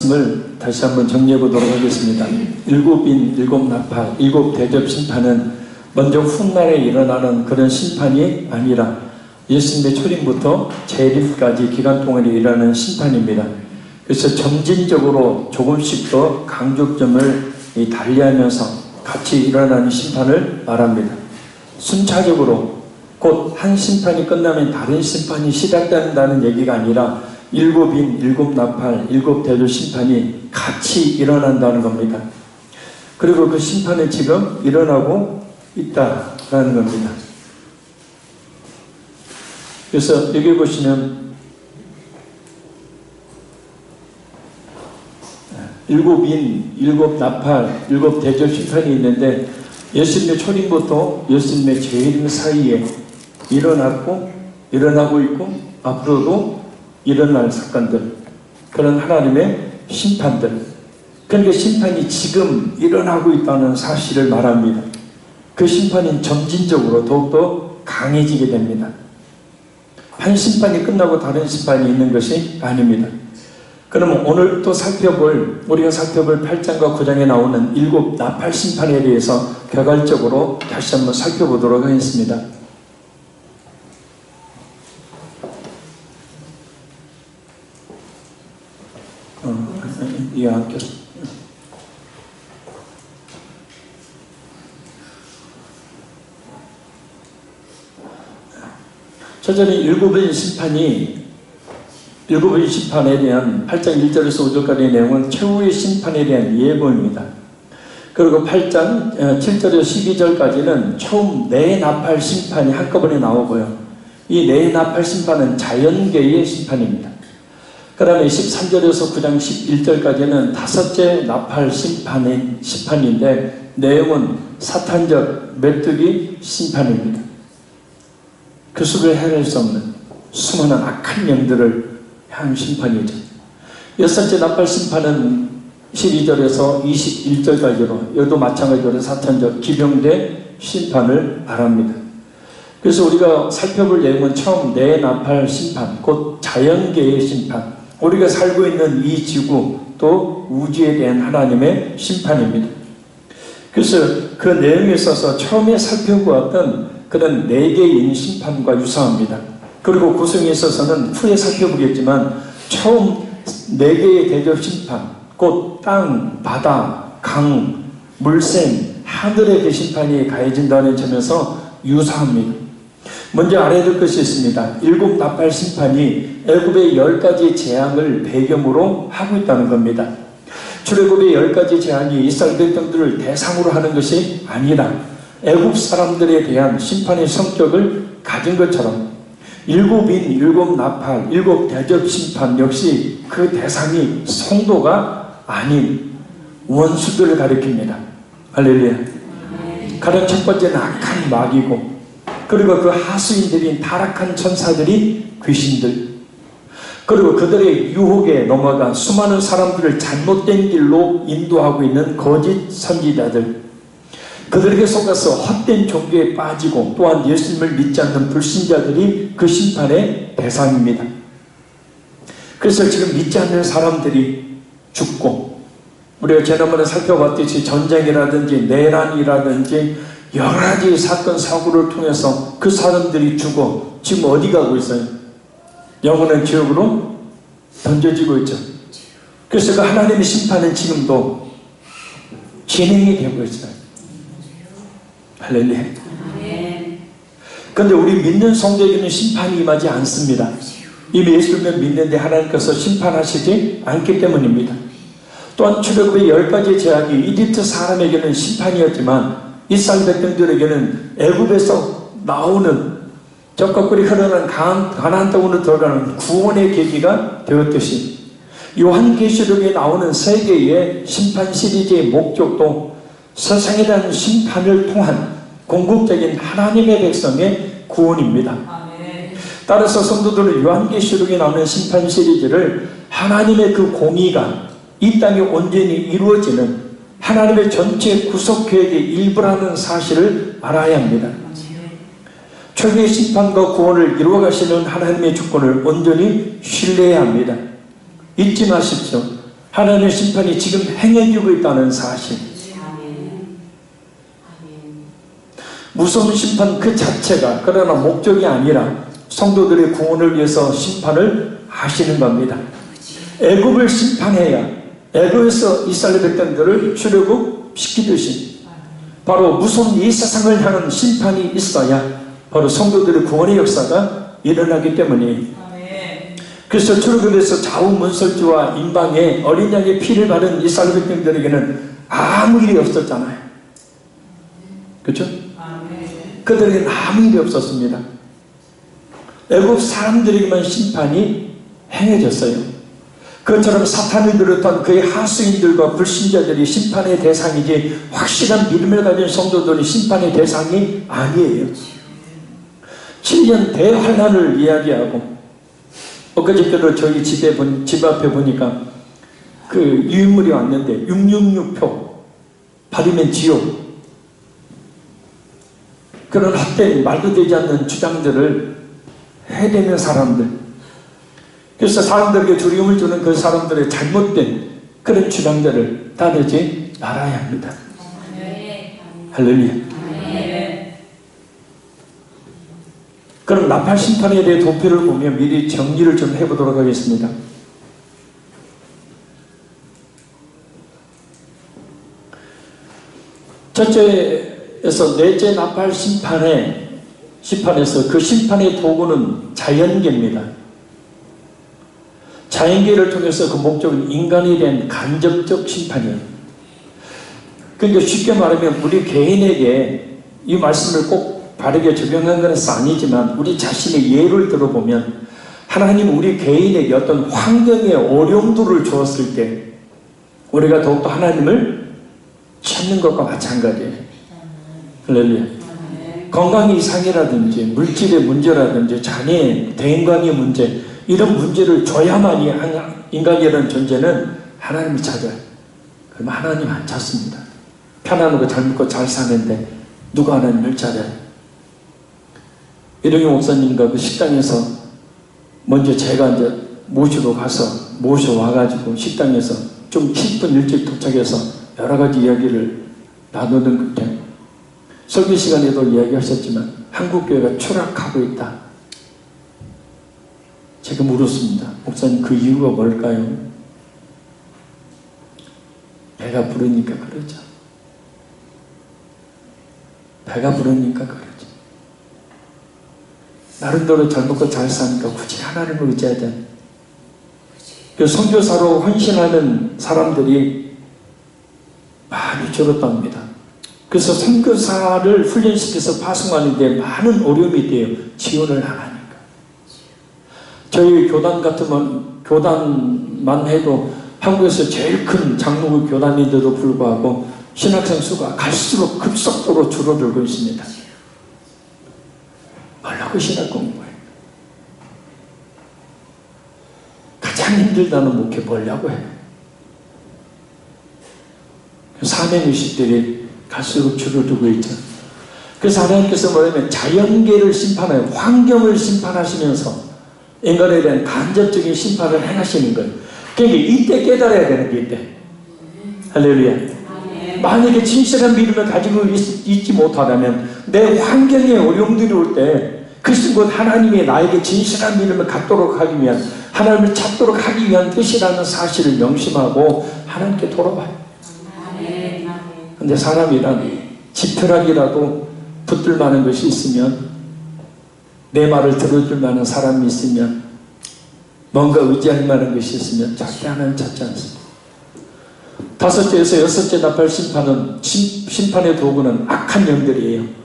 말씀을 다시 한번 정리해 보도록 하겠습니다. 일곱인, 일곱 나팔, 일곱 대접 심판은 먼저 훗날에 일어나는 그런 심판이 아니라 예수님의 초림부터 재림까지 기간 동안에 일어나는 심판입니다. 그래서 점진적으로 조금씩 더 강조점을 달리하면서 같이 일어나는 심판을 말합니다. 순차적으로 곧 한 심판이 끝나면 다른 심판이 시작된다는 얘기가 아니라 일곱인, 일곱 나팔, 일곱 대접 심판이 같이 일어난다는 겁니다. 그리고 그 심판은 지금 일어나고 있다라는 겁니다. 그래서 여기 보시면 일곱인, 일곱 나팔, 일곱 대접 심판이 있는데 예수님의 초림부터 예수님의 재림 사이에 일어났고 일어나고 있고 앞으로도 일어날 사건들, 그런 하나님의 심판들, 그러니까 심판이 지금 일어나고 있다는 사실을 말합니다. 그 심판은 점진적으로 더욱더 강해지게 됩니다. 한 심판이 끝나고 다른 심판이 있는 것이 아닙니다. 그러면 오늘 또 우리가 살펴볼 8장과 9장에 나오는 일곱 나팔 심판에 대해서 개괄적으로 다시 한번 살펴보도록 하겠습니다. 첫째는 일곱의 심판에 대한 8장 1절에서 5절까지의 내용은 최후의 심판에 대한 예고입니다. 그리고 8장 7절에서 12절까지는 처음 네 나팔 심판이 한꺼번에 나오고요. 이 네 나팔 심판은 자연계의 심판입니다. 그 다음에 13절에서 9장 11절까지는 다섯째 나팔 심판인데 내용은 사탄적 메뚜기 심판입니다. 그 속을 헤아릴 수 없는 수많은 악한 영들을 향한 심판이죠. 여섯째 나팔 심판은 12절에서 21절까지로 여기도 마찬가지로 사탄적 기병대 심판을 말합니다. 그래서 우리가 살펴볼 내용은 처음 네 나팔 심판, 곧 자연계의 심판, 우리가 살고 있는 이 지구 또 우주에 대한 하나님의 심판입니다. 그래서 그 내용에 있어서 처음에 살펴보았던 그런 네 개의 심판과 유사합니다. 그리고 구성에 있어서는 후에 살펴보겠지만 처음 네 개의 대접 심판, 곧 땅, 바다, 강, 물샘, 하늘의 그 심판이 가해진다는 점에서 유사합니다. 먼저 알아야 될 것이 있습니다. 일곱 나팔 심판이 애굽의 10가지 재앙을 배경으로 하고 있다는 겁니다. 출애굽의 10가지 재앙이 이스라엘 백성들을 대상으로 하는 것이 아니라 애굽 사람들에 대한 심판의 성격을 가진 것처럼 일곱인, 일곱 나팔, 일곱 대접 심판 역시 그 대상이 성도가 아닌 원수들을 가리킵니다. 할렐루야. 가장 첫 번째는 악한 마귀고, 그리고 그 하수인들인 타락한 천사들이 귀신들, 그리고 그들의 유혹에 넘어가 수많은 사람들을 잘못된 길로 인도하고 있는 거짓 선지자들, 그들에게 속아서 헛된 종교에 빠지고 또한 예수님을 믿지 않는 불신자들이 그 심판의 대상입니다. 그래서 지금 믿지 않는 사람들이 죽고, 우리가 지난번에 살펴봤듯이 전쟁이라든지 내란이라든지 여러 가지 사건 사고를 통해서 그 사람들이 죽어 지금 어디 가고 있어요? 영원한 지옥으로 던져지고 있죠. 그래서 그 하나님의 심판은 지금도 진행이 되고 있어요. 할렐루야. 그런데 우리 믿는 성도에게는 심판이 임하지 않습니다. 이미 예수님을 믿는데 하나님께서 심판하시지 않기 때문입니다. 또한 출애굽의 10가지 재앙이 이집트 사람에게는 심판이었지만 이스라엘 백성들에게는 애굽에서 나오는 적 거꾸리 흐르는 가나안 땅으로 들어가는 구원의 계기가 되었듯이 요한계시록에 나오는 세 개의 심판 시리즈의 목적도 세상에 대한 심판을 통한 궁극적인 하나님의 백성의 구원입니다. 따라서 성도들은 요한계시록에 나오는 심판 시리즈를 하나님의 그 공의가 이 땅에 온전히 이루어지는 하나님의 전체 구속계획의 일부라는 사실을 알아야 합니다. 최후의 심판과 구원을 이루어 가시는 하나님의 주권을 온전히 신뢰해야 합니다. 잊지 마십시오. 하나님의 심판이 지금 행해지고 있다는 사실. 무서운 심판 그 자체가 그러나 목적이 아니라 성도들의 구원을 위해서 심판을 하시는 겁니다. 애굽을 심판해야 애굽에서 이스라엘 백성들을 출애굽시키듯이 바로 무서운 이 세상을 향한 심판이 있어야 바로 성도들의 구원의 역사가 일어나기 때문에 그래서 출애굽에서 좌우문설주와 임방에 어린 양의 피를 바른 이스라엘 백성들에게는 아무 일이 없었잖아요. 그렇죠? 그들에게는 아무 일이 없었습니다. 애굽 사람들에게만 심판이 행해졌어요. 그것처럼 사탄을 비롯한 그의 하수인들과 불신자들이 심판의 대상이지 확실한 믿음을 가진 성도들은 심판의 대상이 아니에요. 7년 대환란을 이야기하고 엊그저께도 저희 집 앞에 보니까 그 유인물이 왔는데 666표 받으면 지옥, 그런 헛된 말도 되지 않는 주장들을 해대는 사람들, 그래서 사람들에게 두려움을 주는 그 사람들의 잘못된 그런 주장들을 따르지 말아야 합니다. 할렐루야. 그럼 나팔 심판에 대해 도표를 보면 미리 정리를 좀 해보도록 하겠습니다. 첫째에서 넷째 나팔 심판에서 그 심판의 도구는 자연계입니다. 자연계를 통해서 그 목적은 인간에 대한 간접적 심판이에요. 그러니까 쉽게 말하면 우리 개인에게 이 말씀을 꼭 바르게 적용한 것은 아니지만 우리 자신의 예를 들어보면 하나님 우리 개인에게 어떤 환경의 어려움들을 주었을 때 우리가 더욱더 하나님을 찾는 것과 마찬가지예요. 할렐루야. 건강 이상이라든지 물질의 문제라든지 자녀의 대인관계 문제, 이런 문제를 줘야만이 인간이라는 존재는 하나님을 찾아요. 그럼 하나님 안 찾습니다. 편안하고 잘 먹고 잘 사는데 누가 하나님을 찾아요? 이동희 목사님과 그 식당에서 먼저 제가 이제 모시고 가서 모셔와가지고 식당에서 좀 10분 일찍 도착해서 여러 가지 이야기를 나누는 그때 설교 시간에도 이야기하셨지만 한국교회가 추락하고 있다. 제가 물었습니다. 목사님 그 이유가 뭘까요? 배가 부르니까 그러죠. 배가 부르니까 그러죠. 나름대로 잘 먹고 잘 사니까 굳이 하나님을 의지해야 돼. 그 선교사로 헌신하는 사람들이 많이 줄었답니다. 그래서 선교사를 훈련시켜서 파송하는데 많은 어려움이 있대요. 지원을 안 하니까. 저희 교단 같으면 교단만 해도 한국에서 제일 큰 장로교 교단인데도 불구하고 신학생 수가 갈수록 급속도로 줄어들고 있습니다. 뭐라고 신학 공부해? 가장 힘들다는 목회 뭐라고 해? 사명의식들이 갈수록 줄어들고 있죠. 그래서 하나님께서 뭐냐면 자연계를 심판하여 환경을 심판하시면서 인간에 대한 간접적인 심판을 행하시는 거예요. 그러니까 이때 깨달아야 되는 게 이때. 할렐루야. 만약에 진실한 믿음을 가지고 있지 못하다면 내 환경에 어려움들이 올 때 그것은 곧 하나님이 나에게 진실한 믿음을 갖도록 하기 위한, 하나님을 찾도록 하기 위한 뜻이라는 사실을 명심하고 하나님께 돌아봐요. 근데 사람이란 지푸라기라도 붙들 만한 것이 있으면, 내 말을 들어줄 만한 사람이 있으면, 뭔가 의지할 만한 것이 있으면 절대 하나님 찾지 않습니다. 다섯째에서 여섯째 나팔 심판은, 심판의 도구는 악한 영들이에요.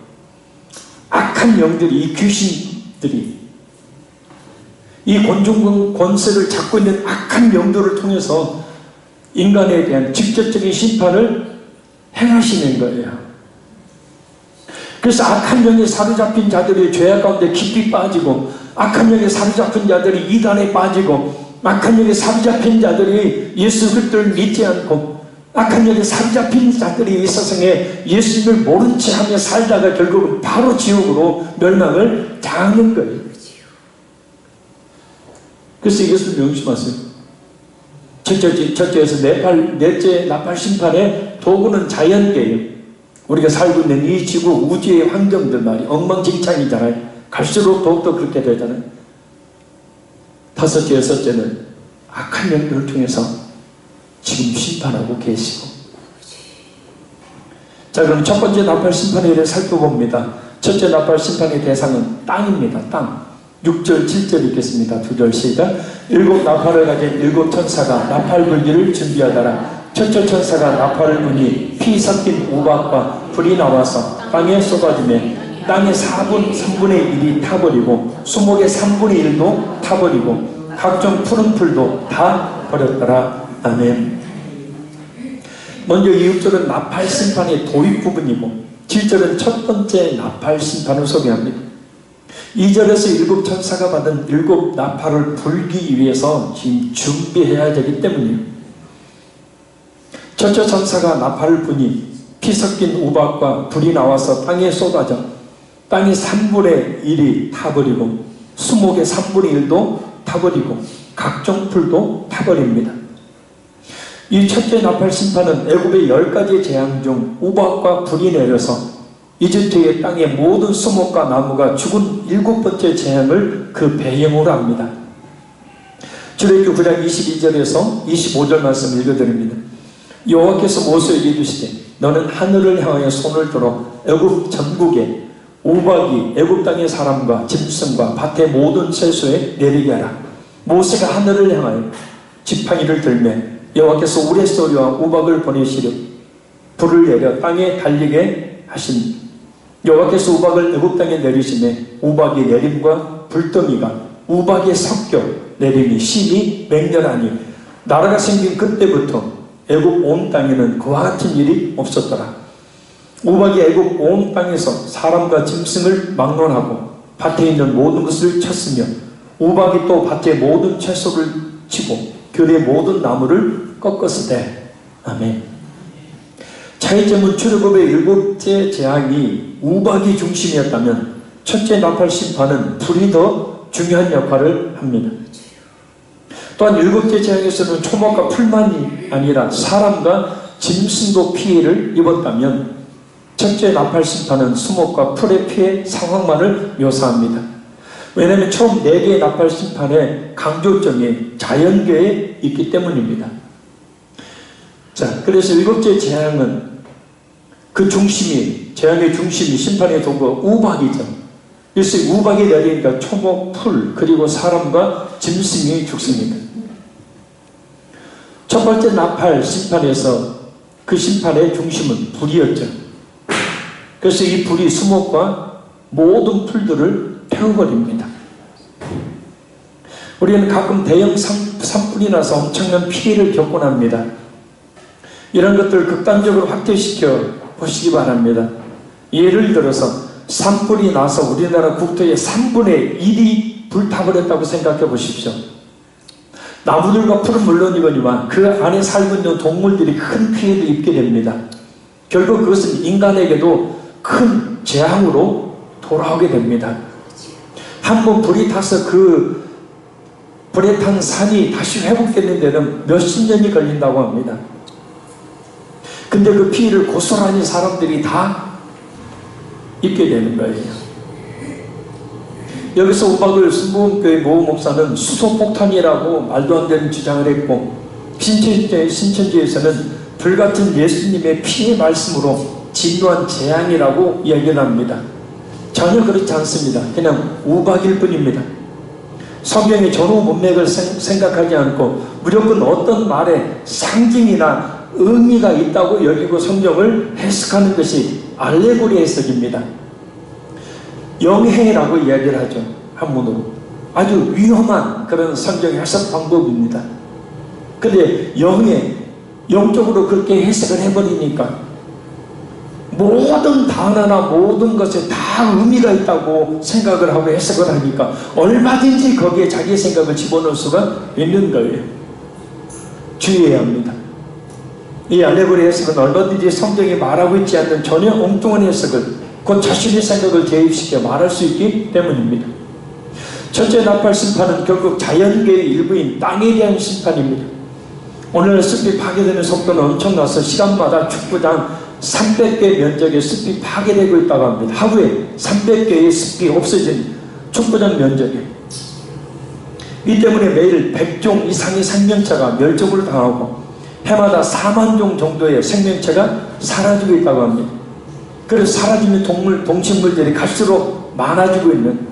악한 영들이, 이 귀신들이, 이 곤충 권세를 잡고 있는 악한 영들을 통해서 인간에 대한 직접적인 심판을 행하시는 거예요. 그래서 악한 영에 사로잡힌 자들이 죄악 가운데 깊이 빠지고, 악한 영에 사로잡힌 자들이 이단에 빠지고, 악한 영에 사로잡힌 자들이 예수 그리스도를 믿지 않고, 악한 영에 사로잡힌 자들이 이 세상에 예수님을 모른 채 하며 살다가 결국은 바로 지옥으로 멸망을 당하는 거예요. 그래서 이것을 명심하세요. 첫째에서 넷째 나팔 심판의 도구는 자연계예요. 우리가 살고 있는 이 지구 우주의 환경들 말이 엉망진창이잖아요. 갈수록 더욱더 그렇게 되잖아요. 다섯째, 여섯째는 악한 영들을 통해서 지금 심판하고 계시고. 자, 그럼 첫 번째 나팔 심판에 대해 살펴봅니다. 첫째 나팔 심판의 대상은 땅입니다. 땅. 6절, 7절 읽겠습니다. 2절 시작. 일곱 나팔을 가진 일곱 천사가 나팔 불기를 준비하더라. 첫째 천사가 나팔을 부니 피 섞인 우박과 불이 나와서 땅에 쏟아지매 땅의 3분의 1이 타버리고 수목의 3분의 1도 타버리고 각종 푸른 풀도 다 버렸더라. 아멘. 먼저 이 6절은 나팔 심판의 도입 부분이고 7절은 첫 번째 나팔 심판을 소개합니다. 2절에서 일곱 천사가 받은 일곱 나팔을 불기 위해서 지금 준비해야 되기 때문이에요. 첫째 천사가 나팔을 부니 피 섞인 우박과 불이 나와서 땅에 쏟아져 땅의 3분의 1이 타버리고 수목의 3분의 1도 타버리고 각종 풀도 타버립니다. 이 첫째 나팔 심판은 애굽의 10가지 재앙 중 우박과 불이 내려서 이집트의 땅의 모든 수목과 나무가 죽은 7번째 재앙을 그 배경으로 합니다. 출애굽기 9장 22절에서 25절 말씀 읽어드립니다. 여호와께서 모세에게 이르시되 너는 하늘을 향하여 손을 들어 애굽 전국에 우박이 애굽 땅의 사람과 짐승과 밭의 모든 채소에 내리게 하라. 모세가 하늘을 향하여 지팡이를 들매 여호와께서 우레 소리와 우박을 보내시려 불을 내려 땅에 달리게 하신 여호와께서 우박을 애굽 땅에 내리시매 우박이 내림과 불더미가 우박에 섞여 내림이 심히 맹렬하니 나라가 생긴 그때부터 애굽 온 땅에는 그와 같은 일이 없었더라. 우박이 애굽 온 땅에서 사람과 짐승을 막론하고 밭에 있는 모든 것을 쳤으며 우박이 또 밭의 모든 채소를 치고 교대의 모든 나무를 꺾었으되. 아멘. 차이점은 출애굽의 7째 재앙이 우박이 중심이었다면 첫째 나팔 심판은 불이 더 중요한 역할을 합니다. 또한 7째 재앙에서는 초목과 풀만이 아니라 사람과 짐승도 피해를 입었다면 첫째 나팔 심판은 수목과 풀의 피해 상황만을 묘사합니다. 왜냐하면 처음 4개의 나팔 심판의 강조점이 자연계에 있기 때문입니다. 자, 그래서 7째 재앙은 그 중심이, 재앙의 중심이 심판의 도구 우박이죠. 그래서 우박이 내리니까 초목, 풀, 그리고 사람과 짐승이 죽습니다. 첫 번째 나팔 심판에서 그 심판의 중심은 불이었죠. 그래서 이 불이 수목과 모든 풀들을 태워버립니다. 우리는 가끔 대형 산불이 나서 엄청난 피해를 겪곤 합니다. 이런 것들을 극단적으로 확대시켜 보시기 바랍니다. 예를 들어서 산불이 나서 우리나라 국토의 3분의 1이 불타버렸다고 생각해 보십시오. 나무들과 풀은 물론이거니와 그 안에 살고 있는 동물들이 큰 피해를 입게 됩니다. 결국 그것은 인간에게도 큰 재앙으로 돌아오게 됩니다. 한번 불이 타서 그 불에 탄 산이 다시 회복되는 데는 몇십 년이 걸린다고 합니다. 근데 그 피해를 고스란히 사람들이 다 입게 되는 거예요. 여기서 우박을 순복음교회 모 목사는 수소폭탄이라고 말도 안 되는 주장을 했고, 신천지에서는 불같은 예수님의 피의 말씀으로 진노한 재앙이라고 이야기를 합니다. 전혀 그렇지 않습니다. 그냥 우박일 뿐입니다. 성경의 전후 문맥을 생각하지 않고 무조건 어떤 말에 상징이나 의미가 있다고 여기고 성경을 해석하는 것이 알레고리 해석입니다. 영해라고 이야기를 하죠. 한문으로. 아주 위험한 그런 성경 해석 방법입니다. 근데 영적으로 그렇게 해석을 해버리니까 모든 단어나 모든 것에 다 의미가 있다고 생각을 하고 해석을 하니까 얼마든지 거기에 자기 생각을 집어넣을 수가 있는 거예요. 주의해야 합니다. 이 알레고리 해석은 얼마든지 성경이 말하고 있지 않는 전혀 엉뚱한 해석을 곧 자신의 생각을 개입시켜 말할 수 있기 때문입니다. 첫째 나팔 심판은 결국 자연계의 일부인 땅에 대한 심판입니다. 오늘 숲이 파괴되는 속도는 엄청나서 시간마다 축구장 300개 면적의 숲이 파괴되고 있다고 합니다. 하루에 300개의 숲이 없어진 축구장 면적이. 이 때문에 매일 100종 이상의 생명체가 멸종을 당하고 해마다 4만 종 정도의 생명체가 사라지고 있다고 합니다. 그래서 사라지는 동식물들이 갈수록 많아지고 있는,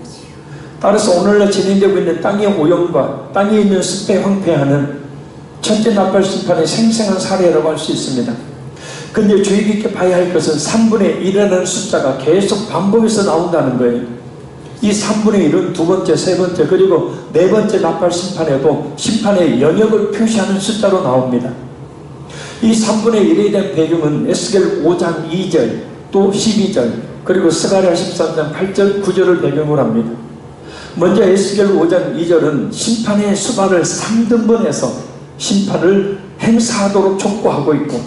따라서 오늘날 진행되고 있는 땅의 오염과 땅에 있는 숲의 황폐화는 첫째 나팔 심판의 생생한 사례라고 할 수 있습니다. 근데 주의 깊게 봐야 할 것은 3분의 1이라는 숫자가 계속 반복해서 나온다는 거예요. 이 3분의 1은 두 번째, 세 번째, 그리고 네 번째 나팔 심판에도 심판의 영역을 표시하는 숫자로 나옵니다. 이 3분의 1에 대한 배경은 에스겔 5장 2절 또 12절 그리고 스가랴 13장 8절 9절을 배경으로 합니다. 먼저 에스겔 5장 2절은 심판의 수발을 3등분해서 심판을 행사하도록 촉구하고 있고,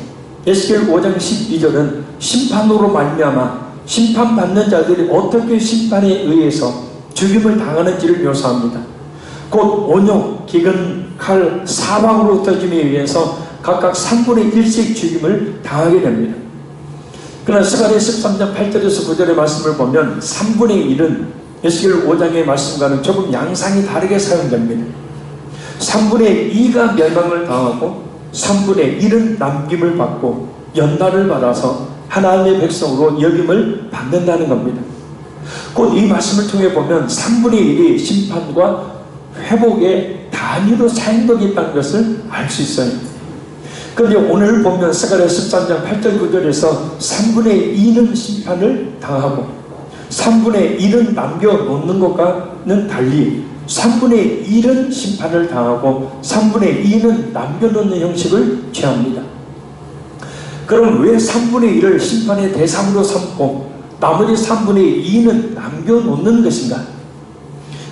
에스겔 5장 12절은 심판으로 말미암아 심판받는 자들이 어떻게 심판에 의해서 죽임을 당하는지를 묘사합니다. 곧 온욕, 기근, 칼, 사방으로 흩어짐에 의해서 각각 3분의 1씩 죽임을 당하게 됩니다. 그러나 스가랴 13장 8절에서 9절의 말씀을 보면 3분의 1은 에스겔 5장의 말씀과는 조금 양상이 다르게 사용됩니다. 3분의 2가 멸망을 당하고 3분의 1은 남김을 받고 연단을 받아서 하나님의 백성으로 여김을 받는다는 겁니다. 곧 이 말씀을 통해 보면 3분의 1이 심판과 회복의 단위로 사용되고 있다는 것을 알 수 있어요. 그런데 오늘 보면 스가랴 13장 8절 9절에서 3분의 2는 심판을 당하고 3분의 1은 남겨놓는 것과는 달리 3분의 1은 심판을 당하고 3분의 2는 남겨놓는 형식을 취합니다. 그럼 왜 3분의 1을 심판의 대상으로 삼고 나머지 3분의 2는 남겨놓는 것인가?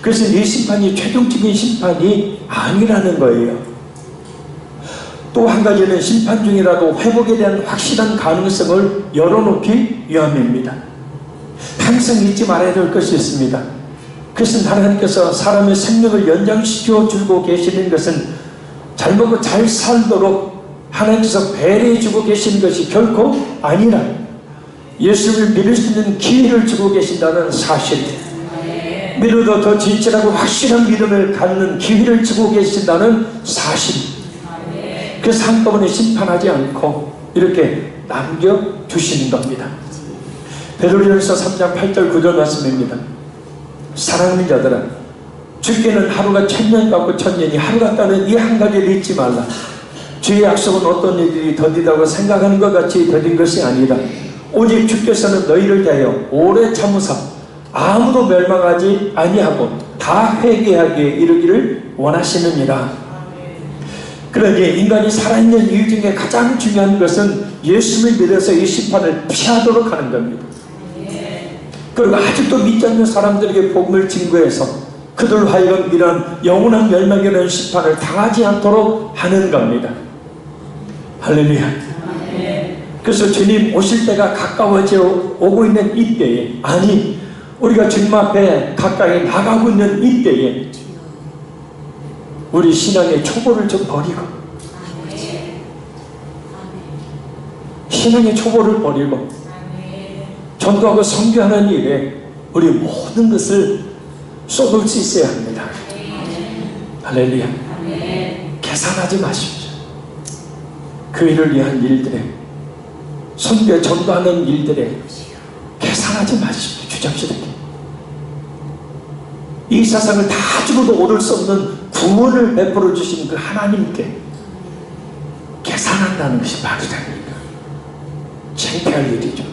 그래서 이 심판이 최종적인 심판이 아니라는 거예요. 또 한 가지는 심판 중이라도 회복에 대한 확실한 가능성을 열어놓기 위함입니다. 항상 잊지 말아야 될 것이 있습니다. 그것은 하나님께서 사람의 생명을 연장시켜 주고 계시는 것은 잘 먹고 잘 살도록 하나님께서 배려해 주고 계시는 것이 결코 아니라 예수를 믿을 수 있는 기회를 주고 계신다는 사실, 믿어도 더 진실하고 확실한 믿음을 갖는 기회를 주고 계신다는 사실, 그래서 한꺼번에 심판하지 않고 이렇게 남겨주시는 겁니다. 베드로전서 3장 8절 9절 말씀입니다. 사랑하는 자들아, 주께는 하루가 1000년 같고 1000년이 하루 같다는 이 한 가지를 잊지 말라. 주의 약속은 어떤 일이 더디다고 생각하는 것 같이 더딘 것이 아니다. 오직 주께서는 너희를 대하여 오래 참으사 아무도 멸망하지 아니하고 다 회개하기에 이르기를 원하시느니라. 그러니 인간이 살아있는 이유 중에 가장 중요한 것은 예수를 믿어서 이 심판을 피하도록 하는 겁니다. 그리고 아직도 믿지 않는 사람들에게 복음을 증거해서 그들 하여금 이런 영원한 멸망이라는 심판을 당하지 않도록 하는 겁니다. 할렐루야. 그래서 주님 오실 때가 가까워져 오고 있는 이때에, 아니 우리가 주님 앞에 가까이 나가고 있는 이때에 우리 신앙의 초보를 좀 버리고, 신앙의 초보를 버리고 전도하고 선교하는 일에 우리 모든 것을 쏟을 수 있어야 합니다. 할렐루야. 계산하지 마십시오. 그 일을 위한 일들에, 선교 전도하는 일들에 계산하지 마십시오. 주정스럽게 이 세상을 다 주고도 얻을 수 없는 구원을 베풀어 주신 그 하나님께 계산한다는 것이 바르다니까. 창피할 일이죠.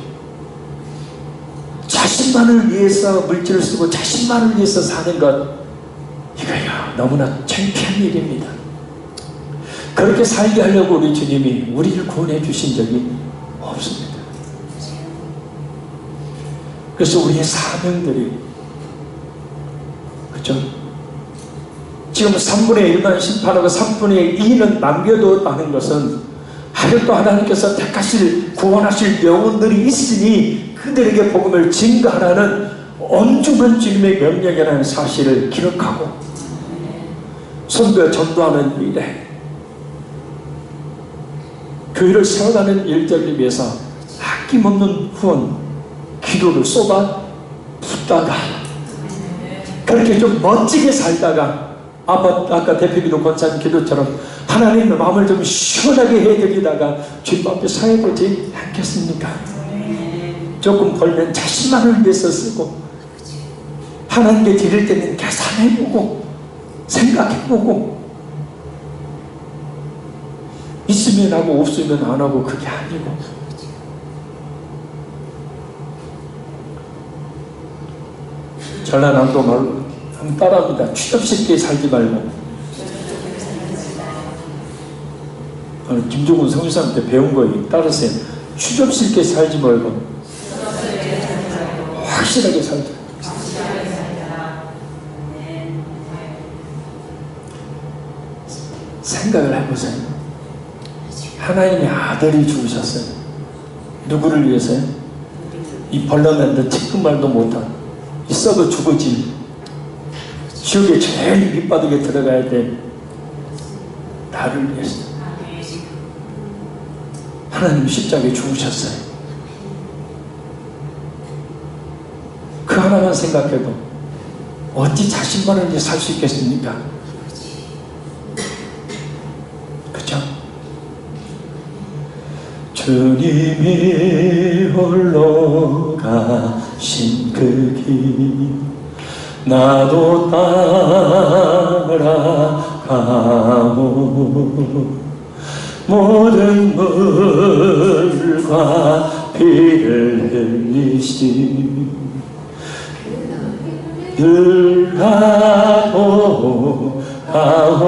자신만을 위해서 물질을 쓰고 자신만을 위해서 사는 것, 이거요 너무나 창피한 일입니다. 그렇게 살게 하려고 우리 주님이 우리를 구원해 주신 적이 없습니다. 그래서 우리의 사명들이, 그렇죠? 지금 3분의 1만 심판하고 3분의 2는 남겨두었다는 것은 하늘도 하나님께서 택하실 구원하실 영혼들이 있으니 그들에게 복음을 증거하라는 엄중한 주님의 명령이라는 사실을 기록하고 선교 전도하는 일에 교회를 세워가는 일들을 위해서 아낌없는 후원, 기도를 쏟아 붓다가 그렇게 좀 멋지게 살다가 아까 대표기도 권사님 기도처럼 하나님의 마음을 좀 시원하게 해드리다가 주님 앞에 서해보지 않겠습니까? 조금 벌면 자신만을 위해서 쓰고 하나님께 드릴 때는 계산해보고 생각해보고 있으면 하고 없으면 안 하고 그게 아니고 전라남도 말로 한번 따라합니다. 추접스럽게 살지 말고 김종훈 성유사한테 배운 거예요. 따르세요. 추접스럽게 살지 말고 확실하게 살자. 생각을 해보세요. 하나님의 아들이 죽으셨어요. 누구를 위해서요? 이 벌러맨도 지금말도 못한 이 썩어 죽어진 지옥에 제일 밑바닥에 들어가야 돼. 나를 위해서 하나님 십자가에 죽으셨어요. 그 하나만 생각해도 어찌 자신만을 위해 살 수 있겠습니까? 그죠? 주님이 홀로 가신 그 길 나도 따라가고 모든 물과 피를 흘리신 늘 가도 가고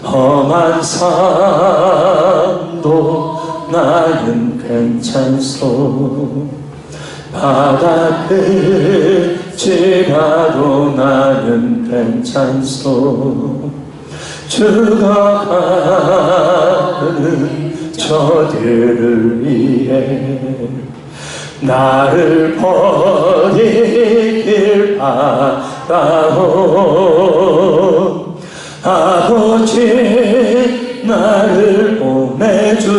험한 산도 나는 괜찮소 바다 끝에 가도 나는 괜찮소 죽어가는 저들을 위해 나를 버리길 바라오 아버지 나를 보내주오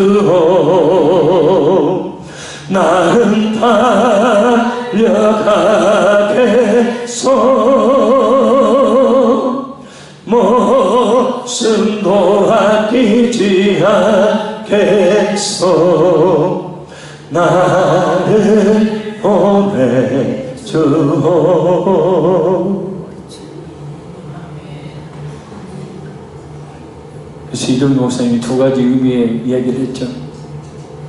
나는 달려가겠소 목숨도 아끼지 않겠소 나를 보내주오. 그래서 이동 목사님이 두 가지 의미의 이야기를 했죠.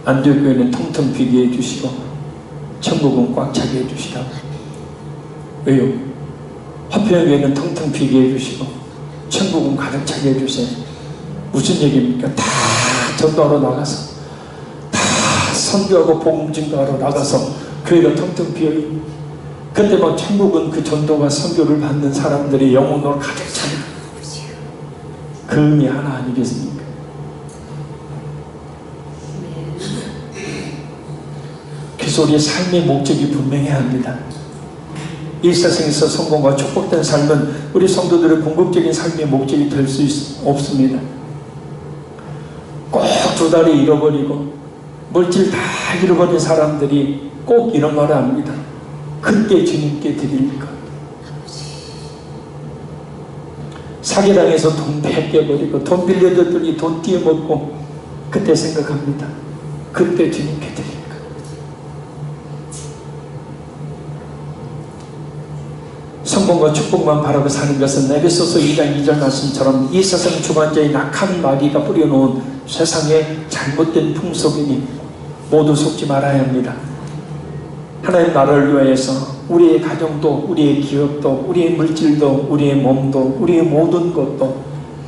안디옥교회는 텅텅 비게 해주시고 천국은 꽉 차게 해주시라고. 왜요? 화평교회는 텅텅 비게 해주시고 천국은 가득 차게 해주세요. 무슨 얘기입니까? 다 전도하러 나가서 다 선교하고 복음 증거하러 나가서 교회가 텅텅 비어있고 근데 막 천국은 그 전도가 선교를 받는 사람들이 영혼으로 가득 차는 그 의미 하나 아니겠습니까? 그래서 우리의 삶의 목적이 분명해야 합니다. 이 세상에서 성공과 축복된 삶은 우리 성도들의 궁극적인 삶의 목적이 될 수 없습니다. 꼭 두 다리 잃어버리고 물질 다 잃어버린 사람들이 꼭 이런 걸 합니다. 그때 주님께 드릴 것. 사기당해서 돈 뺏겨버리고 돈 빌려줬더니 돈 띄어먹고 그때 생각합니다. 그때 주님께 드릴 것. 성공과 축복만 바라고 사는 것은 에베소서 2장 2절 말씀처럼 이 세상 주관자의 낙한 마귀가 뿌려놓은 세상의 잘못된 풍속이니 모두 속지 말아야 합니다. 하나님 나라를 위하여서 우리의 가정도 우리의 기업도 우리의 물질도 우리의 몸도 우리의 모든 것도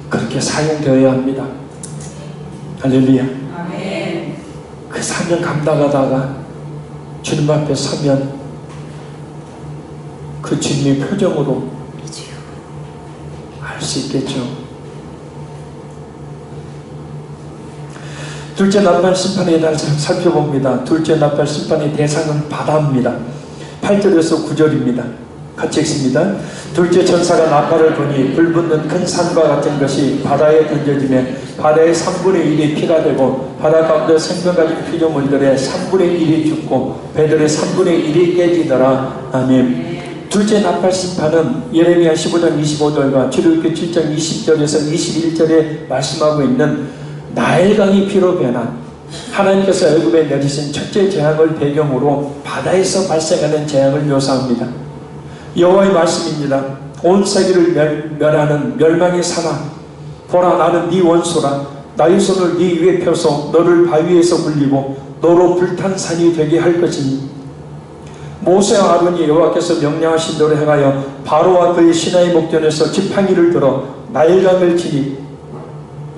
그렇게 사용되어야 합니다. 할렐루야. 아멘. 그 사명 감당하다가 주님 앞에 서면 그 주님의 표정으로 알 수 있겠죠. 둘째 나팔 심판의 날 살펴봅니다. 둘째 나팔 심판의 대상은 바다입니다. 8절에서 9절입니다. 같이 읽습니다. 둘째 천사가 나팔을 부니 불붙는 큰 산과 같은 것이 바다에 던져지며 바다의 3분의 1이 피가 되고 바다 가운데 생명 가진 피조물들의 3분의 1이 죽고 배들의 3분의 1이 깨지더라. 아멘. 둘째 나팔 심판은 예레미야 15장 25절과 출애굽기 7장 20절에서 21절에 말씀하고 있는 나일강이 피로 변한 하나님께서 애굽에 내리신 첫째 재앙을 배경으로 바다에서 발생하는 재앙을 묘사합니다. 여호와의 말씀입니다. 온 세계를 멸하는 멸망의 사나 보라, 나는 네 원수라. 나의 손을 네 위에 펴서 너를 바위에서 굴리고 너로 불탄 산이 되게 할 것이니 모세와 아론이 여호와께서 명령하신 대로 행하여 바로와 그의 신하의 목전에서 지팡이를 들어 나일강을 치니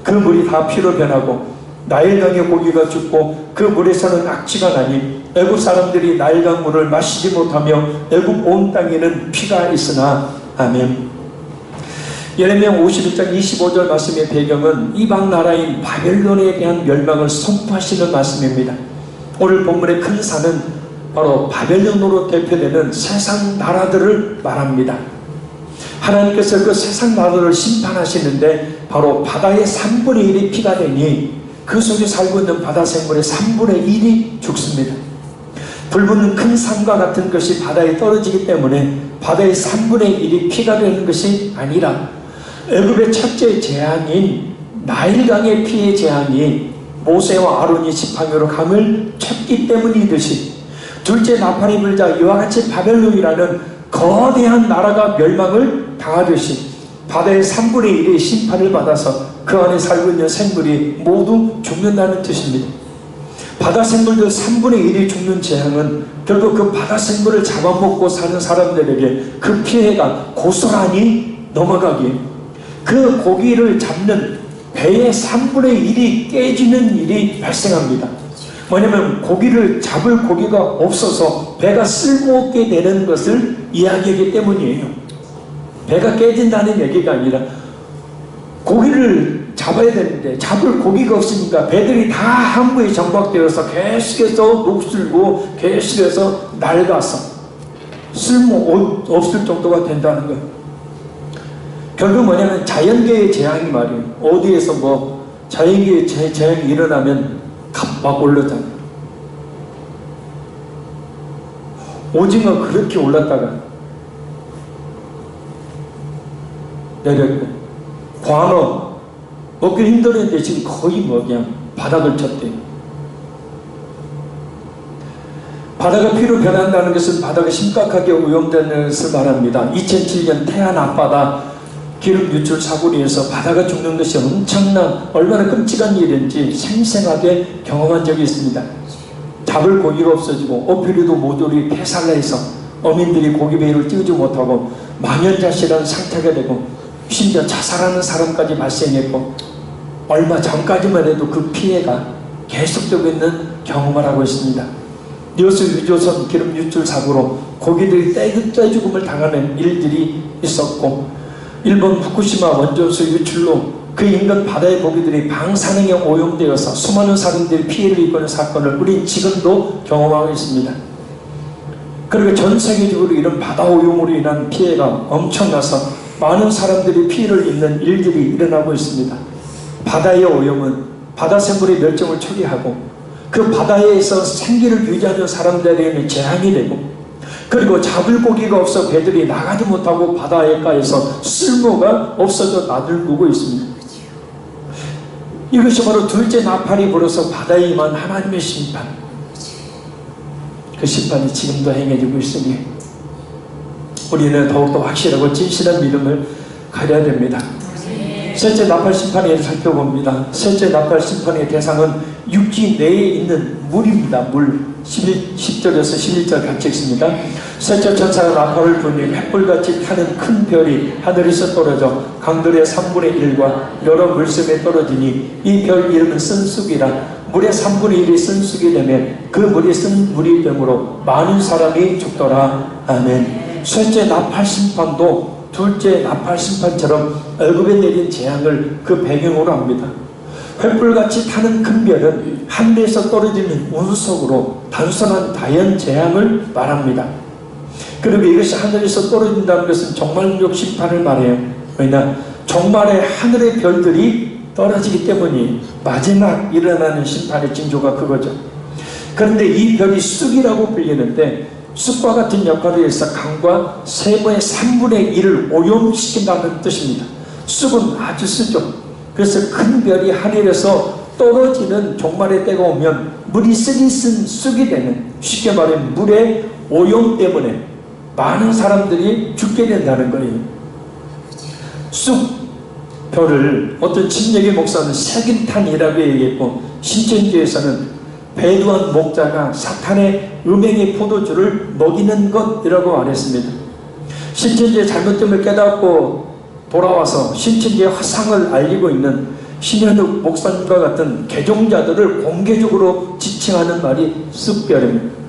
그 물이 다 피로 변하고 나일강의 고기가 죽고 그 물에서는 악취가 나니 애굽 사람들이 나일강 물을 마시지 못하며 애굽 온 땅에는 피가 있으나. 아멘. 예레미야 51장 25절 말씀의 배경은 이방 나라인 바벨론에 대한 멸망을 선포하시는 말씀입니다. 오늘 본문의 큰 산은 바로 바벨론으로 대표되는 세상 나라들을 말합니다. 하나님께서 그 세상 나라들을 심판하시는데 바로 바다의 3분의 1이 피가 되니 그 속에 살고 있는 바다 생물의 3분의 1이 죽습니다. 불붙는 큰 산과 같은 것이 바다에 떨어지기 때문에 바다의 3분의 1이 피가 되는 것이 아니라 애굽의 첫째 재앙인 나일강의 피의 재앙이 모세와 아론이 지팡이로 강을 쳤기 때문이듯이 둘째 나팔이 불자 이와 같이 바벨론이라는 거대한 나라가 멸망을 당하듯이 바다의 3분의 1의 심판을 받아서 그 안에 살고 있는 생물이 모두 죽는다는 뜻입니다. 바다 생물들 3분의 1이 죽는 재앙은 결국 그 바다 생물을 잡아먹고 사는 사람들에게 그 피해가 고스란히 넘어가기에 그 고기를 잡는 배의 3분의 1이 깨지는 일이 발생합니다. 뭐냐면 고기를 잡을 고기가 없어서 배가 쓸모없게 되는 것을 이야기하기 때문이에요. 배가 깨진다는 얘기가 아니라 고기를 잡아야 되는데 잡을 고기가 없으니까 배들이 다 항구에 정박되어서 계속해서 녹슬고 계속해서 낡아서 쓸모 없을 정도가 된다는 거예요. 결국 뭐냐면 자연계의 재앙이 말이에요. 어디에서 뭐 자연계의 재앙이 일어나면 막 올랐잖아요. 오징어 그렇게 올랐다가 내렸고 광어 먹기 힘들었는데 지금 거의 뭐 그냥 바닥을 쳤대요. 바다가 피로 변한다는 것은 바다가 심각하게 오염되는 것을 말합니다. 2007년 태안 앞바다 기름 유출 사고로 인해서 바다가 죽는 것이 엄청난 얼마나 끔찍한 일인지 생생하게 경험한 적이 있습니다. 잡을 고기가 없어지고 어필리도 모듈이 폐살라해서 어민들이 고기배를 띄우지 못하고 망연자실한 상태가 되고 심지어 자살하는 사람까지 발생했고 얼마 전까지만 해도 그 피해가 계속되고 있는 경험을 하고 있습니다. 뉴스 유조선 기름 유출 사고로 고기들이 떼죽음을 당하는 일들이 있었고 일본 후쿠시마 원전수 유출로 그 인근 바다의 고기들이 방사능에 오염되어서 수많은 사람들이 피해를 입는 사건을 우린 지금도 경험하고 있습니다. 그리고 전 세계적으로 이런 바다 오염으로 인한 피해가 엄청나서 많은 사람들이 피해를 입는 일들이 일어나고 있습니다. 바다의 오염은 바다 생물의 멸종을 초래하고 그 바다에서 생기를 유지하는 사람들에게는 재앙이 되고 그리고 잡을 고기가 없어 배들이 나가지 못하고 바다에가에서 쓸모가 없어져 나들고 있습니다. 이것이 바로 둘째 나팔이 불어서 바다에 임한 하나님의 심판. 그 심판이 지금도 행해지고 있으니 우리는 더욱더 확실하고 진실한 믿음을 가져야 됩니다. 셋째 나팔 심판에 대해서 살펴봅니다. 셋째 나팔 심판의 대상은 육지 내에 있는 물입니다. 물. 10절에서 11절 같이 읽습니다. 셋째 천사가 나팔을 부니 횃불같이 타는 큰 별이 하늘에서 떨어져 강들의 3분의 1과 여러 물샘에 떨어지니 이 별 이름은 쓴쑥이라. 물의 3분의 1이 쓴쑥이 되면 그 물이 쓴 물이 되므로 많은 사람이 죽더라. 아멘. 셋째 나팔 심판도 둘째 나팔 심판처럼 애굽에 내린 재앙을 그 배경으로 합니다. 횃불같이 타는 큰 별은 하늘에서 떨어지는 운석으로 단순한 자연 재앙을 말합니다. 그리고 이것이 하늘에서 떨어진다는 것은 종말적 심판을 말해요. 왜냐? 종말에 하늘의 별들이 떨어지기 때문이 마지막 일어나는 심판의 징조가 그거죠. 그런데 이 별이 쑥이라고 불리는데 쑥과 같은 역할을 해서 강과 세모의 3분의 1을 오염시킨다는 뜻입니다. 쑥은 아주 쓰죠. 그래서 큰 별이 하늘에서 떨어지는 종말의 때가 오면 물이 쓰기 쓴 쑥이 되는, 쉽게 말하면 물의 오염 때문에 많은 사람들이 죽게 된다는 거예요. 쑥별을 어떤 진역의 목사는 색인탄이라고 얘기했고, 신천지에서는 배두한 목자가 사탄의 음행의 포도주를 먹이는 것이라고 말했습니다. 신천지의 잘못됨을 깨닫고 돌아와서 신천지의 화상을 알리고 있는 신현욱 목사님과 같은 개종자들을 공개적으로 지칭하는 말이 쑥별입니다.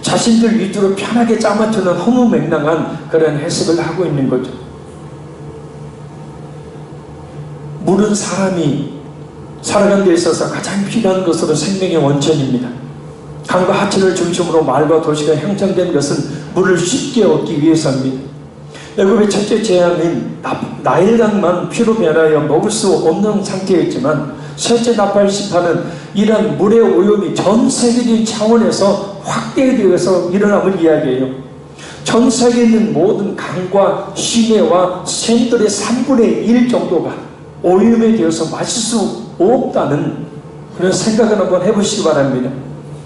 자신들 위주로 편하게 짜맞추는 허무맹랑한 그런 해석을 하고 있는 거죠. 물은 사람이 살아가는 데 있어서 가장 필요한 것으로 생명의 원천입니다. 강과 하천을 중심으로 마을과 도시가 형성된 것은 물을 쉽게 얻기 위해서입니다. 애굽의 첫째 재앙인 나일강만 피로 변하여 먹을 수 없는 상태였지만 셋째 나팔 심판은 이런 물의 오염이 전 세계적인 차원에서 확대되어서 일어남을 이야기해요. 전 세계에 있는 모든 강과 시내와 샘들의 3분의 1 정도가 오염에 되어서 마실 수 없다는 그런 생각을 한번 해보시기 바랍니다.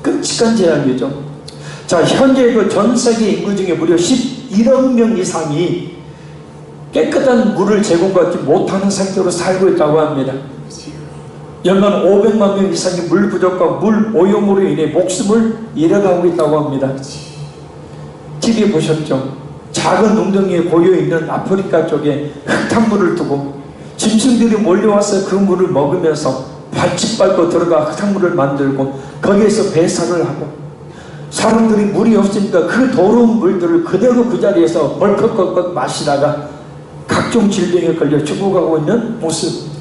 끔찍한 재앙이죠. 자, 현재 그 전 세계 인구 중에 무려 11억 명 이상이 깨끗한 물을 제공받지 못하는 상태로 살고 있다고 합니다. 연간 500만 명 이상이 물 부족과 물 오염으로 인해 목숨을 잃어가고 있다고 합니다. TV에 보셨죠? 작은 웅덩이에 고여있는 아프리카 쪽에 흙탕물을 두고 짐승들이 몰려와서 그 물을 먹으면서 발짓 밟고 들어가 흙탕물을 만들고 거기에서 배설을 하고, 사람들이 물이 없으니까 그 더러운 물들을 그대로 그 자리에서 벌컥벌컥 마시다가 각종 질병에 걸려 죽어가고 있는 모습.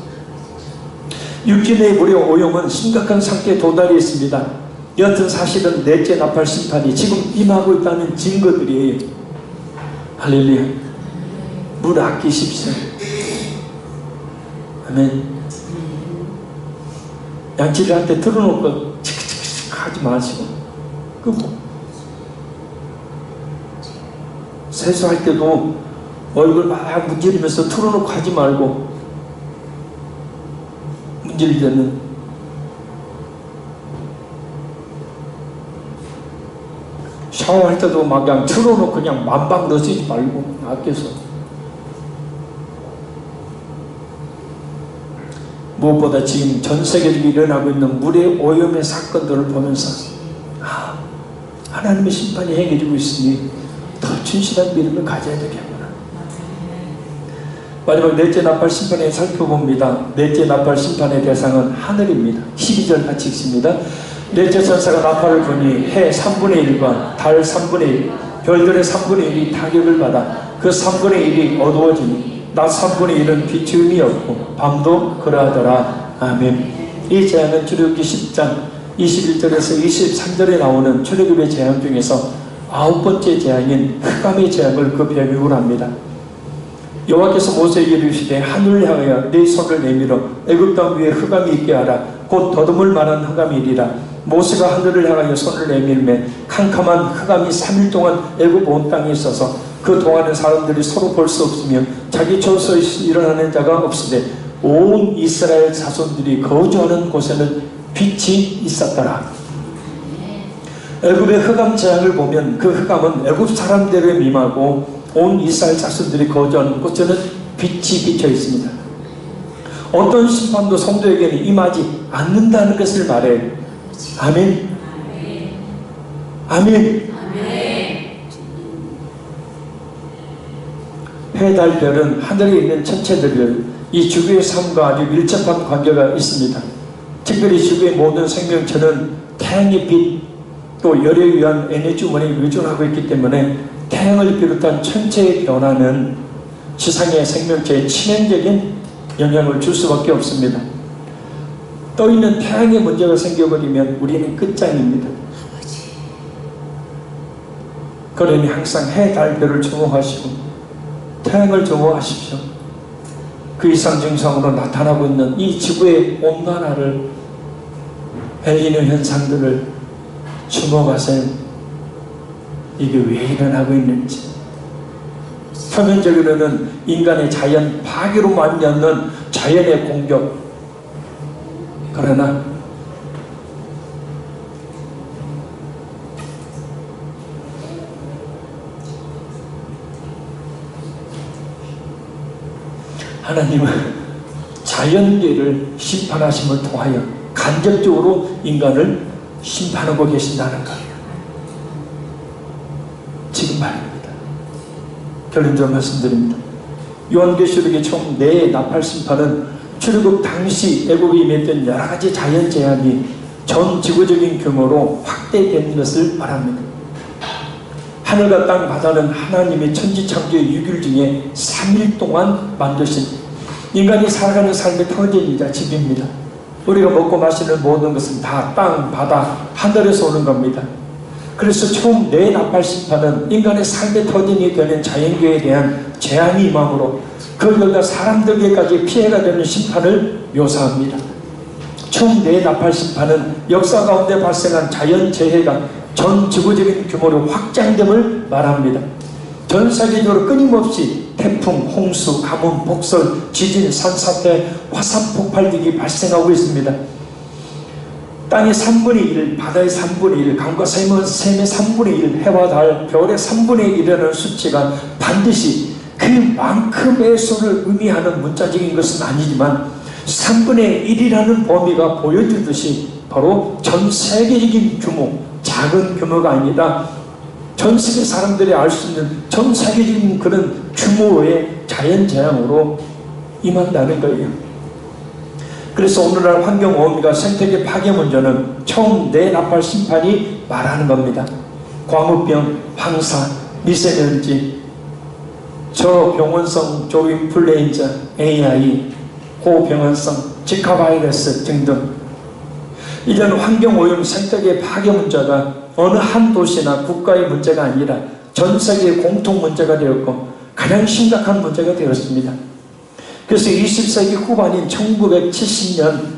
육지내의 물의 오염은 심각한 상태에 도달해 있습니다. 여튼 사실은 넷째 나팔 심판이 지금 임하고 있다는 증거들이에요. 할렐루야. 물 아끼십시오. 아멘. 양치질한테 틀어놓고 치크치크 하지 마시고, 끄고 세수할 때도 얼굴 막 문지르면서 틀어놓고 하지 말고, 문지를 때는 샤워할 때도 막 그냥 틀어놓고 그냥 만방 넣으시지 말고 아껴서. 무엇보다 지금 전 세계적으로 일어나고 있는 물의 오염의 사건들을 보면서 하나님의 심판이 행해지고 있으니 더 진실한 믿음을 가져야 되겠구나. 마지막 넷째 나팔 심판에 살펴봅니다. 넷째 나팔 심판의 대상은 하늘입니다. 12절 같이 읽습니다. 넷째 천사가 나팔을 부니 해 3분의 1과 달 3분의 1, 별들의 3분의 1이 타격을 받아 그 3분의 1이 어두워지니 낮 3분의 1은 비추음이 없고 밤도 그러하더라. 아멘. 이 재앙은 출애굽기 10장 21절에서 23절에 나오는 출애굽의 재앙 중에서 9번째 재앙인 흑암의 재앙을 그 배경으로 합니다. 여호와께서 모세에게 이르시되 하늘을 향하여 네 손을 내밀어 애굽 땅 위에 흑암이 있게 하라. 곧 더듬을 만한 흑암이리라. 모세가 하늘을 향하여 손을 내밀매 캄캄한 흑암이 3일 동안 애굽 온 땅에 있어서 그 동안에 사람들이 서로 볼 수 없으며 자기 처소에 일어나는 자가 없으되 온 이스라엘 자손들이 거주하는 곳에는 빛이 있었더라. 애굽의 흑암 재앙을 보면 그 흑암은 애굽 사람들에 임하고 온 이스라엘 자손들이 거주하는 곳에는 빛이 비쳐 있습니다. 어떤 심판도 성도에게는 임하지 않는다는 것을 말해요. 아멘. 아멘. 해, 달, 별은 하늘에 있는 천체들, 이 지구의 삶과 아주 밀접한 관계가 있습니다. 특별히 지구의 모든 생명체는 태양의 빛, 또 열에 의한 에너지원에 의존하고 있기 때문에 태양을 비롯한 천체의 변화는 지상의 생명체에 치명적인 영향을 줄 수밖에 없습니다. 떠있는 태양에 문제가 생겨버리면 우리는 끝장입니다. 그러니 항상 해, 달, 별을 주목하시고 태양을 주목하십시오. 그 이상 증상으로 나타나고 있는 이 지구의 온난화를, 엘니뇨 현상들을 주목하세요. 이게 왜 일어나고 있는지. 표면적으로는 인간의 자연 파괴로 만연는 자연의 공격. 그러나 하나님은 자연계를 심판하심을 통하여 간접적으로 인간을 심판하고 계신다는 거예요. 지금 말입니다. 결론적으로 말씀드립니다. 요한계시록의 총 4의 나팔 심판은 출애굽 당시 애국에 임했던 여러 가지 자연 재앙이 전 지구적인 규모로 확대된 것을 말합니다. 하늘과 땅 바다는 하나님의 천지창조의 6일 중에 3일 동안 만드신 인간이 살아가는 삶의 터전이자 집입니다. 우리가 먹고 마시는 모든 것은 다 땅, 바다, 하늘에서 오는 겁니다. 그래서 총 4 나팔 심판은 인간의 삶의 터전이 되는 자연계에 대한 재앙이 임함으로 그 결과 사람들에게까지 피해가 되는 심판을 묘사합니다. 총 4 나팔 심판은 역사 가운데 발생한 자연재해가 전 지구적인 규모로 확장됨을 말합니다. 전 세계적으로 끊임없이 태풍, 홍수, 가뭄, 폭설, 지진, 산사태, 화산 폭발 등이 발생하고 있습니다. 땅의 3분의 1, 바다의 3분의 1, 강과 샘의 3분의 1, 해와 달, 별의 3분의 1이라는 수치가 반드시 그만큼의 수를 의미하는 문자적인 것은 아니지만 3분의 1이라는 범위가 보여주듯이 바로 전 세계적인 규모, 작은 규모가 아니라 전 세계 사람들이 알 수 있는 전 세계적인 그런 규모의 자연재앙으로 임한다는 거예요. 그래서 오늘날 환경오염과 생태계 파괴 문제는 총 4 나팔 심판이 말하는 겁니다. 광우병, 황사, 미세먼지, 저병원성 조인플루엔자, AI, 고병원성 지카 바이러스 등등. 이런 환경오염 생태계 파괴 문제가 어느 한 도시나 국가의 문제가 아니라 전 세계의 공통 문제가 되었고 가장 심각한 문제가 되었습니다. 그래서 20세기 후반인 1970년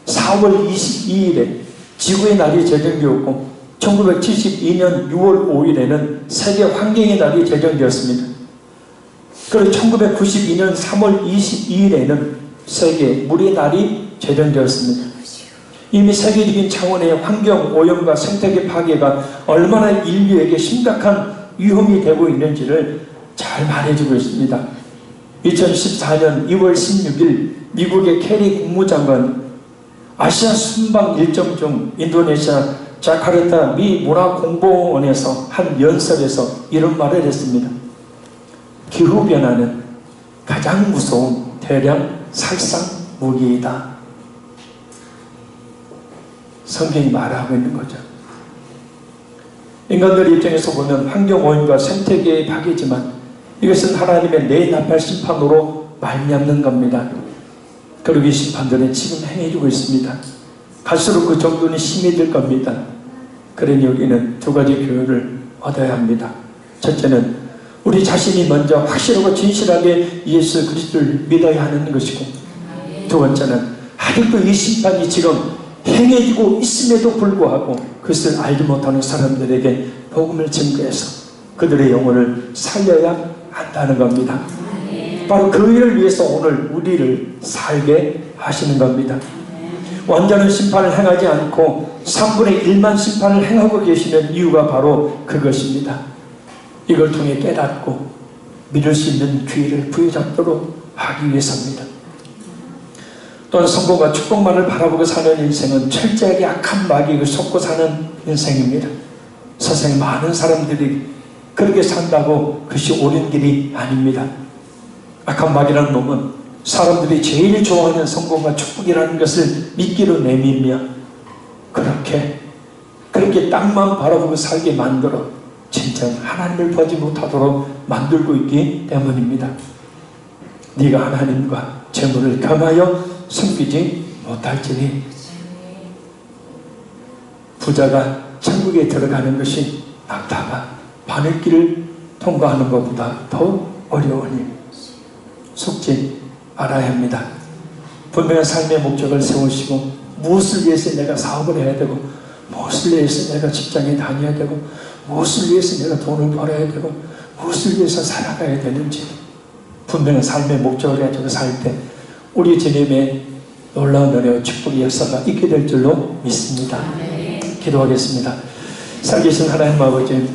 4월 22일에 지구의 날이 제정되었고 1972년 6월 5일에는 세계 환경의 날이 제정되었습니다. 그리고 1992년 3월 22일에는 세계 물의 날이 제정되었습니다. 이미 세계적인 차원의 환경 오염과 생태계 파괴가 얼마나 인류에게 심각한 위험이 되고 있는지를 잘 말해주고 있습니다. 2014년 2월 16일 미국의 캐리 국무장관 아시아 순방 일정 중 인도네시아 자카르타 미 문화공보원에서 한 연설에서 이런 말을 했습니다. 기후변화는 가장 무서운 대량 살상 무기이다. 성경이 말하고 있는 거죠. 인간들 입장에서 보면 환경오염과 생태계의 파괴지만 이것은 하나님의 4 나팔 심판으로 말미암는 겁니다. 그리고 이 심판들은 지금 행해지고 있습니다. 갈수록 그 정도는 심해질 겁니다. 그러니 우리는 2가지 교훈을 얻어야 합니다. 첫째는 우리 자신이 먼저 확실하고 진실하게 예수 그리스도를 믿어야 하는 것이고, 2번째는 아직도 이 심판이 지금 행해지고 있음에도 불구하고 그것을 알지 못하는 사람들에게 복음을 증거해서 그들의 영혼을 살려야 한다는 겁니다. 바로 그 일을 위해서 오늘 우리를 살게 하시는 겁니다. 완전한 심판을 행하지 않고 3분의 1만 심판을 행하고 계시는 이유가 바로 그것입니다. 이걸 통해 깨닫고 믿을 수 있는 기회를 부여잡도록 하기 위해서입니다. 또한 성공과 축복만을 바라보고 사는 인생은 철저하게 악한 마귀에 속고 사는 인생입니다. 세상에 많은 사람들이 그렇게 산다고 그것이 옳은 길이 아닙니다. 악한 마귀라는 놈은 사람들이 제일 좋아하는 성공과 축복이라는 것을 미끼로 내밀며 그렇게 땅만 바라보고 살게 만들어 진정 하나님을 보지 못하도록 만들고 있기 때문입니다. 네가 하나님과 재물을 겸하여 섬기지 못할지니 부자가 천국에 들어가는 것이 낙타가 바늘길을 통과하는 것보다 더 어려우니 속지 알아야 합니다. 분명한 삶의 목적을 세우시고 무엇을 위해서 내가 사업을 해야 되고 무엇을 위해서 내가 직장에 다녀야 되고 무엇을 위해서 내가 돈을 벌어야 되고 무엇을 위해서 살아가야 되는지 분명한 삶의 목적을 가지고 살 때 우리 주님의 놀라운 은혜와 축복의 역사가 있게 될 줄로 믿습니다. 기도하겠습니다. 살아계신 하나님 아버지,